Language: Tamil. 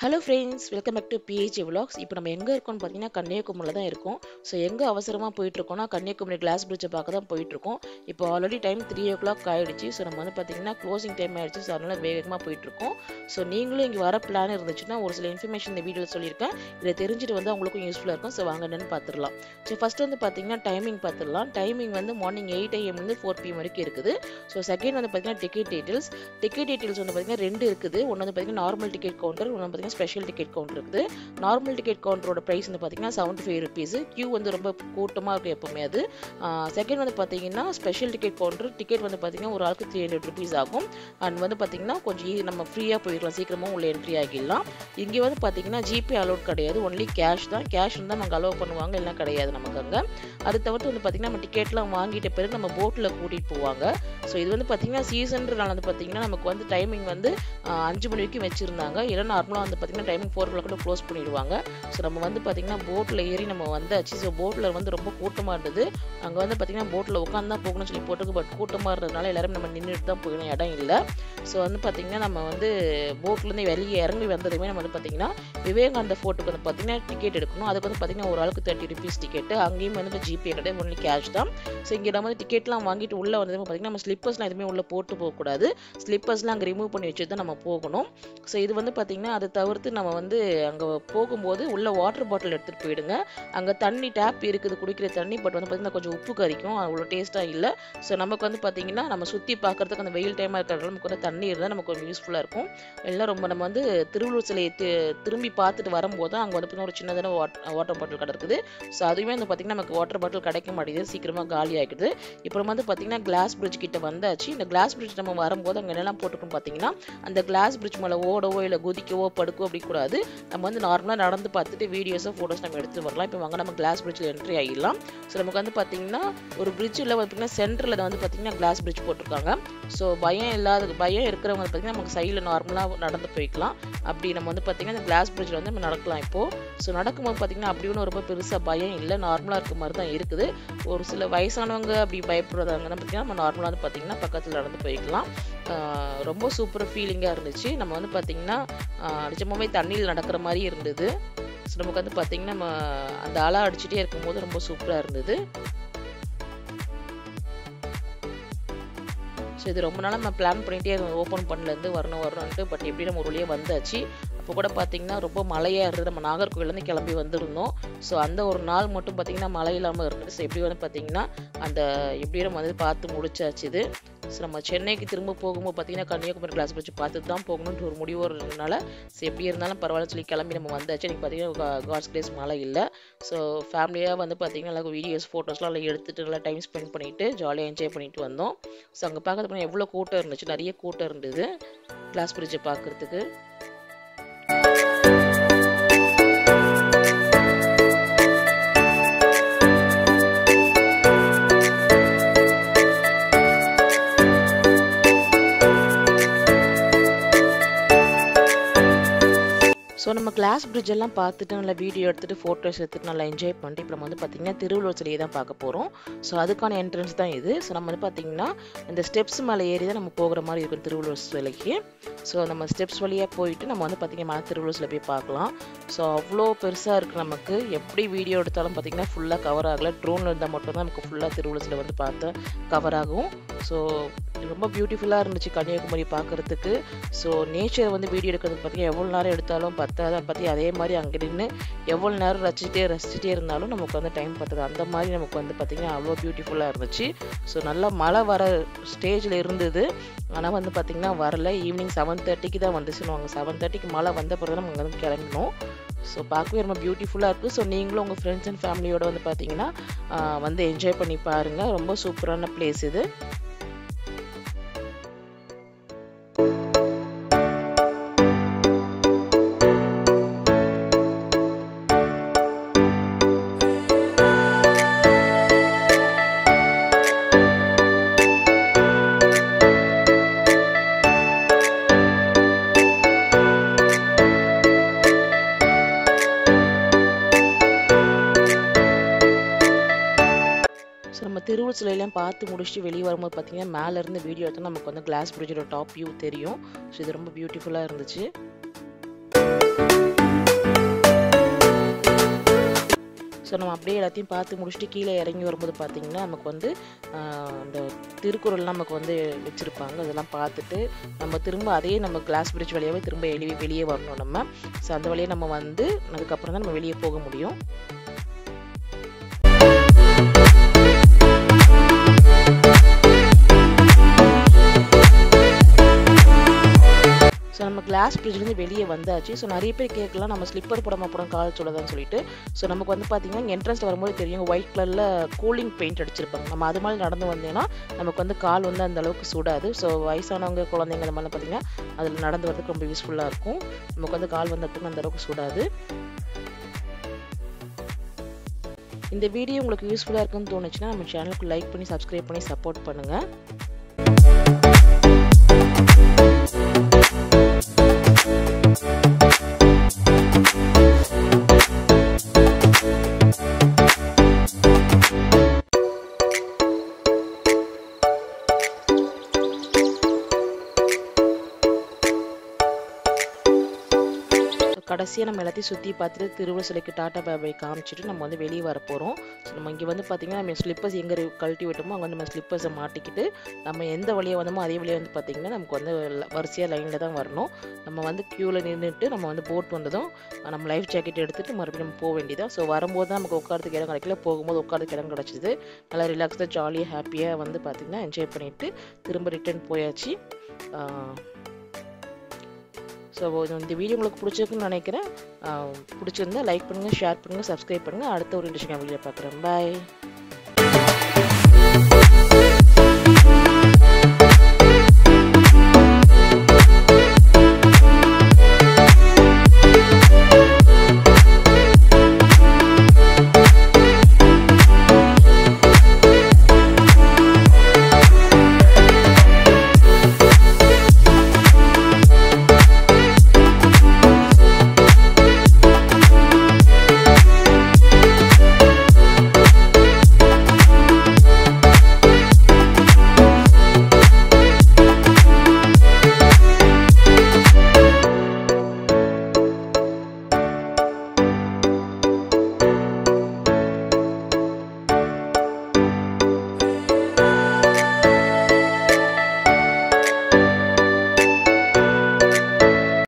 Hello friends, welcome back to PHA vlogs. இப்போ நம்ம எங்கே இருக்கோம்னு பார்த்தீங்கன்னா கன்னியாகுமரியில் தான் இருக்கோம். ஸோ எங்கே அவசரமாக போயிட்டுருக்கோம்னா கன்னியாகுமரி கிளாஸ் பிரிட்ஜை பார்க்க தான் போயிட்டுருக்கோம். இப்போ ஆல்ரெடி டைம் 3 o'clock ஆகிடுச்சு. ஸோ நம்ம வந்து பார்த்தீங்கன்னா க்ளோசிங் டைம் ஆகிடுச்சு. ஸோ அதனால் வேகமாக போயிட்டுருக்கோம். ஸோ நீங்களும் இங்கே வர பிளான் இருந்துச்சுன்னா ஒரு சில இன்ஃபர்மேஷன் இந்த வீடியோவில் சொல்லியிருக்கேன். இதை தெரிஞ்சுட்டு வந்து உங்களுக்கும் யூஸ்ஃபுல்லாக இருக்கும். ஸோ வாங்க என்னன்னு பார்த்துடலாம். ஸோ ஃபஸ்ட்டு வந்து பார்த்தீங்கன்னா டைமிங் பார்த்துடலாம். டைமிங் வந்து மார்னிங் 8 AM இருந்து 4 PM வரைக்கும் இருக்குது. ஸோ செகண்ட் வந்து பார்த்தீங்கன்னா டிக்கெட் டீட்டெயில்ஸ் வந்து பார்த்தீங்கன்னா 2 இருக்குது. ஒன்று வந்து பார்த்தீங்கன்னா நார்மல் டிக்கெட் கவுண்டர், ஒன்று பார்த்தீங்கன்னா ஸ்பெஷல் டிக்கெட் கவுண்டர் இருக்குது. நார்மல் டிக்கெட் கவுண்டரோட பிரைஸ் வந்து பார்த்தீங்கன்னா 75 rupees. கியூ வந்து ரொம்ப கூட்டமாக இருக்கும் எப்பவுமே அது. செகண்ட் வந்து பார்த்தீங்கன்னா ஸ்பெஷல் டிக்கெட் கவுண்டர் டிக்கெட் வந்து பார்த்தீங்கன்னா ஒரு ஆளுக்கு 300 rupees ஆகும். அண்ட் வந்து பார்த்தீங்கன்னா கொஞ்சம் நம்ம ஃப்ரீயாக போயிடலாம், சீக்கிரமாக உள்ள என்ட்ரி ஆகிடலாம். இங்கே வந்து பார்த்தீங்கன்னா ஜிபே அலோட் கிடையாது, ஒன்லி கேஷ் தான். கேஷ் இருந்தால் நாங்கள் அலோவ் பண்ணுவாங்க, இல்லை கிடையாது நமக்கு அங்கே. அது தவிர்த்து வந்து பார்த்தீங்கன்னா நம்ம டிக்கெட்லாம் வாங்கிட்ட பிறகு நம்ம போட்டில் கூட்டிகிட்டு போவாங்க. ஸோ இது வந்து பார்த்தீங்கன்னா சீசன்றனால வந்து பார்த்தீங்கன்னா நமக்கு வந்து டைமிங் வந்து 5 மணி வரைக்கும் வச்சுருந்தாங்க. இல்லை நார்மலாக வந்து பார்த்தீங்கன்னா டைமிங் 4 o'clock க்ளோஸ் பண்ணிடுவாங்க. ஸோ நம்ம வந்து பார்த்தீங்கன்னா போட்டில் ஏறி நம்ம வந்தாச்சு. ஸோ போட்டில் வந்து ரொம்ப கூட்டமாக இருந்தது. அங்கே வந்து பார்த்தீங்கன்னா போட்டில் உட்காந்து தான் போகணும்னு சொல்லி போட்டிருக்கு. பட் கூட்டமாக இருந்ததுனால எல்லாரும் நம்ம நின்றுட்டு தான் போகணும், இடம் இல்லை. ஸோ வந்து பார்த்தீங்கன்னா நம்ம வந்து போட்லேருந்து வெளியே இறங்கி வந்ததுமே நம்ம வந்து பார்த்தீங்கன்னா விவேகானந்த ஃபோர்ட்டுக்கு வந்து பார்த்தீங்கன்னா டிக்கெட் எடுக்கணும். அதுக்கு வந்து பார்த்தீங்கன்னா ஒரு ஆளுக்கு 30 rupees டிக்கெட்டு. அங்கேயும் வந்து ஜிபே கிடையாது, ஒன்லி கேஷ் தான். ஸோ இங்கே நம்ம வந்து டிக்கெட்லாம் வாங்கிட்டு உள்ளே வந்தது பார்த்தீங்கன்னா நம்ம ஸ்லிப்பர்ஸ்லாம் எதுவுமே உள்ளே போட்டு போகக்கூடாது. ஸ்லிப்பர்ஸ்லாம் அங்கே ரிமூவ் பண்ணி வச்சு தான் நம்ம போகணும். ஸோ இது வந்து பார்த்தீங்கன்னா அதை தவிர்த்து நம்ம வந்து அங்கே போகும்போது உள்ள வாட்டர் பாட்டில் எடுத்துகிட்டு போயிடுங்க. அங்கே தண்ணி டேப் இருக்குது, குடிக்கிற தண்ணி. பட் வந்து பார்த்தீங்கன்னா கொஞ்சம் உப்பு கறிக்கும், அவ்வளோ டேஸ்ட்டாக இல்லை. ஸோ நமக்கு வந்து பார்த்தீங்கன்னா நம்ம சுற்றி பார்க்குறதுக்கு அந்த வெயில் டைமாக இருக்கிறதுனால நமக்கு வந்து தண்ணி இருந்தால் நமக்கு கொஞ்சம் யூஸ்ஃபுல்லாக இருக்கும். எல்லாம் ரொம்ப நம்ம வந்து திருவள்ளுவர் சிலையை திரும்பி பார்த்துட்டு வரும்போது தான் அங்கே வந்து பார்த்தீங்கன்னா ஒரு சின்னதான வாட்டர் பாட்டில் கடை இருக்குது. ஸோ அதுவுமே வந்து பார்த்தீங்கன்னா நமக்கு வாட்டர் பாட்டில் கிடைக்க மாட்டேங்குது, சீக்கிரமாக காலி ஆகிடுது. இப்போ நம்ம வந்து பார்த்தீங்கன்னா கிளாஸ் பிரிட்ஜ் கிட்ட வந்தாச்சு. இந்த கிளாஸ் பிரிட்ஜ் நம்ம வரும்போது அங்கே என்னெல்லாம் போட்டுருக்கோம் பார்த்தீங்கன்னா அந்த கிளாஸ் பிரிட்ஜ் மேலே ஓடவோ இல்லை குதிக்கவோ படுக்கவோ அப்படி கூடாது. நம்ம வந்து நார்மலாக நடந்து பார்த்துட்டு வீடியோஸோ ஃபோட்டோஸ் நம்ம எடுத்து வரலாம். இப்போ வாங்க நம்ம கிளாஸ் பிரிட்ஜில் என்ட்ரி ஆகிடலாம். ஸோ நமக்கு வந்து பார்த்தீங்கன்னா ஒரு பிரிட்ஜில் பார்த்தீங்கன்னா சென்டரில் வந்து பார்த்தீங்கன்னா கிளாஸ் பிரிட்ஜ் போட்டிருக்காங்க. ஸோ பயம் இருக்கிறவங்க பார்த்தீங்கன்னா நமக்கு சைடில் நார்மலாக நடந்து போய்க்கலாம். அப்படி நம்ம வந்து பார்த்தீங்கன்னா இந்த கிளாஸ் பிரிட்ஜில் வந்து நம்ம நடக்கலாம் இப்போது. ஸோ நடக்கும்போது பார்த்தீங்கன்னா அப்படி ஒன்றும் ரொம்ப பெருசாக பயம் இல்லை, நார்மலாக இருக்க மாதிரி தான் இருக்குது. ஒரு சில வயசானவங்க அப்படி பயப்படுறதாங்கன்னா பார்த்தீங்கன்னா நம்ம நார்மலாக வந்து பார்த்தீங்கன்னா பக்கத்தில் நடந்து போய்க்கலாம். ரொம்ப சூப்பர் ஃபீலிங்காக இருந்துச்சு. நம்ம வந்து பார்த்தீங்கன்னா நிஜமாவே தண்ணியில் நடக்கிற மாதிரி இருந்தது. ஸோ நமக்கு வந்து பார்த்தீங்கன்னா நம்ம அந்த அலை அடிச்சுட்டே இருக்கும்போது ரொம்ப சூப்பராக இருந்தது. ஸோ இது ரொம்ப நாளாக நம்ம பிளான் பண்ணிகிட்டே இருந்தோம், ஓப்பன் பண்ணலேருந்து வரணும்ட்டு. பட் எப்படி நம்ம ஒரு வழியாக வந்தாச்சு. அப்போ கூட பார்த்தீங்கன்னா ரொம்ப மழையாக இருந்தது. நம்ம நாகர்கோவிலேருந்து கிளம்பி வந்திருந்தோம். ஸோ அந்த ஒரு நாள் மட்டும் பார்த்தீங்கன்னா மழை இல்லாமல் இருந்தது. ஸோ எப்படி வந்து பார்த்தீங்கன்னா அந்த எப்படி நம்ம வந்து பார்த்து முடிச்சாச்சு இது. ஸோ நம்ம சென்னைக்கு திரும்ப போகும்போது பார்த்தீங்கன்னா கன்னியாகுமரி கிளாஸ் பிரிட்ஜ் பார்த்துட்டு தான் போகணுன்ற ஒரு முடிவு இருந்ததுனால ஸோ எப்படி இருந்தாலும் பரவாயில்லன்னு சொல்லி கிளம்பி நம்ம வந்தாச்சு. எனக்கு பார்த்தீங்கன்னா காட்ஸ் கிரேஸ் மழை இல்லை. ஸோ ஃபேமிலியாக வந்து பார்த்தீங்கன்னா நல்லா வீடியோஸ் ஃபோட்டோஸ்லாம் நல்லா எடுத்துகிட்டு நல்லா டைம் ஸ்பெண்ட் பண்ணிவிட்டு ஜாலியாக என்ஜாய் பண்ணிட்டு வந்தோம். ஸோ அங்கே பார்க்கறதுக்கு எவ்வளோ கூட்டம் இருந்துச்சு, நிறைய கூட்டம் இருந்தது கிளாஸ் பிரிட்ஜை பார்க்குறதுக்கு. ஸோ நம்ம கிளாஸ் பிரிட்ஜ் எல்லாம் பார்த்துட்டு நல்லா வீடியோ எடுத்துகிட்டு ஃபோட்டோஸ் எடுத்துகிட்டு நல்லா என்ஜாய் பண்ணிட்டு இப்போ நம்ம வந்து பார்த்திங்கன்னா திருவள்ளுவர் சிலையை தான் பார்க்க போகிறோம். ஸோ அதுக்கான என்ட்ரன்ஸ் தான் இது. ஸோ நம்ம வந்து பார்த்திங்கன்னா இந்த ஸ்டெப்ஸ் மேலே ஏறி தான் நம்ம போகிற மாதிரி இருக்கும் திருவள்ளுவர் சிலைக்கு. ஸோ நம்ம ஸ்டெப்ஸ் வழியாக போயிட்டு நம்ம வந்து பார்த்திங்கன்னா திருவள்ளுவர் சிலை போய் பார்க்கலாம். ஸோ அவ்வளோ பெருசாக இருக்குது. நமக்கு எப்படி வீடியோ எடுத்தாலும் பார்த்திங்கன்னா ஃபுல்லாக கவர் ஆகலை. ட்ரோனில் இருந்தால் மட்டும்தான் நமக்கு ஃபுல்லாக திருவள்ளுவர் சிலை வந்து பார்த்து கவர் ஆகும். ஸோ ரொம்ப பியூட்டிஃபுல்லாக இருந்துச்சு கன்னியாகுமரி பார்க்குறதுக்கு. ஸோ நேச்சரை வந்து வீடியோ எடுக்கிறதுக்கு பார்த்திங்கன்னா எவ்வளோ நேரம் எடுத்தாலும் பத்தாத பற்றி அதே மாதிரி அங்கே நின்று எவ்வளோ நேரம் ரசிச்சுட்டே இருந்தாலும் நமக்கு வந்து டைம் பத்தாது. அந்த மாதிரி நமக்கு வந்து பார்த்திங்கன்னா அவ்வளோ பியூட்டிஃபுல்லாக இருந்துச்சு. ஸோ நல்லா மழை வர ஸ்டேஜில் இருந்தது. ஆனால் வந்து பார்த்திங்கன்னா வரல. ஈவினிங் 7:30க்கு தான் வந்துச்சுன்னு 7:30க்கு மழை வந்த பிறகு நம்ம அங்கே வந்து கிளம்பினோம். ஸோ பார்க்கவே ரொம்ப பியூட்டிஃபுல்லாக இருக்குது. ஸோ நீங்களும் உங்கள் ஃப்ரெண்ட்ஸ் அண்ட் ஃபேமிலியோட வந்து பார்த்திங்கன்னா வந்து என்ஜாய் பண்ணி பாருங்கள். ரொம்ப சூப்பரான பிளேஸ் இது. ஸோ நம்ம திருவள்ளுவர் சிலையெல்லாம் பார்த்து முடிச்சுட்டு வெளியே வரும்போது பார்த்தீங்கன்னா மேலேருந்து வீடியோ எடுத்தால் நமக்கு வந்து கிளாஸ் பிரிட்ஜோட டாப் வியூ தெரியும். ஸோ இது ரொம்ப பியூட்டிஃபுல்லாக இருந்துச்சு. ஸோ நம்ம அப்படியே எல்லாத்தையும் பார்த்து முடிச்சுட்டு கீழே இறங்கி வரும்போது பார்த்தீங்கன்னா நமக்கு வந்து இந்த திருக்குறள் நமக்கு வந்து வச்சுருப்பாங்க. அதெல்லாம் பார்த்துட்டு நம்ம திரும்ப அதே நம்ம கிளாஸ் பிரிட்ஜ் வழியாகவே திரும்ப வெளியே வரணும் நம்ம. ஸோ அந்த வழியாக நம்ம வந்து அதுக்கப்புறம் தான் நம்ம வெளியே போக முடியும். ஸோ நம்ம கிளாஸ் பிரிட்ஜ்லேருந்து வெளியே வந்தாச்சு. ஸோ நிறைய பேர் கேட்கலாம் நம்ம ஸ்லிப்பர் போடாமல் அப்புறம் கால் சொல்லதான்னு சொல்லிட்டு. ஸோ நமக்கு வந்து பார்த்தீங்கன்னா இங்கே என்ட்ரன்ஸில் வரும்போது தெரியும் ஒயிட் கலரில் கூலிங் பெயிண்ட் அடிச்சிருப்பாங்க. நம்ம அது மாதிரி நடந்து வந்தேன்னா நமக்கு வந்து கால் வந்து அந்த அளவுக்கு சுடாது. ஸோ வயசானவங்க குழந்தைங்க அந்த மாதிரிலாம் பார்த்தீங்கன்னா அதில் நடந்து வரதுக்கு ரொம்ப யூஸ்ஃபுல்லாக இருக்கும். நமக்கு வந்து கால் வந்ததுக்கு அந்த அளவுக்கு சுடாது. இந்த வீடியோ உங்களுக்கு யூஸ்ஃபுல்லாக இருக்குன்னு தோணுச்சுன்னா நம்ம சேனலுக்கு லைக் பண்ணி சப்ஸ்கிரைப் பண்ணி சப்போர்ட் பண்ணுங்கள். கடைசியாக நம்ம எல்லாத்தையும் சுற்றி பார்த்துட்டு திருவள்ளுவர் சிலைக்கு டாட்டா பாய் காமிச்சிட்டு நம்ம வந்து வெளியே வர போகிறோம். ஸோ நம்ம இங்கே வந்து பார்த்திங்கன்னா நம்ம ஸ்லிப்பர்ஸ் எங்கே கழட்டி விட்டோமோ அங்கே வந்து நம்ம ஸ்லிப்பர்ஸை மாட்டிக்கிட்டு நம்ம எந்த வழியாக வந்தோமோ அதே வழியாக வந்து பார்த்திங்கன்னா நமக்கு வந்து வரிசையாக லைனில் தான் வரணும். நம்ம வந்து க்யூவில் நின்றுட்டு நம்ம வந்து போட் வந்ததும் நம்ம லைஃப் ஜாக்கெட் எடுத்துகிட்டு மறுபடியும் நம்ம போக வேண்டியதான். ஸோ வரும்போது தான் நமக்கு உட்காரத்துக்கு இடம் கிடைக்கல, போகும்போது உட்காரத்துக்கு இடம் கிடச்சிது. நல்லா ரிலாக்ஸாக ஜாலியாக ஹாப்பியாக வந்து பார்த்திங்கன்னா என்ஜாய் பண்ணிவிட்டு திரும்ப ரிட்டர்ன் போயாச்சு. ஸோ இந்த வீடியோ உங்களுக்கு பிடிச்சிருக்குன்னு நினைக்கிறேன். பிடிச்சிருந்தா லைக் பண்ணுங்கள், ஷேர் பண்ணுங்கள், சப்ஸ்கிரைப் பண்ணுங்கள். அடுத்த ஒரு இன்ட்ரெஸ்டிங்கான வீடியோ பார்க்குறேன். பாய்.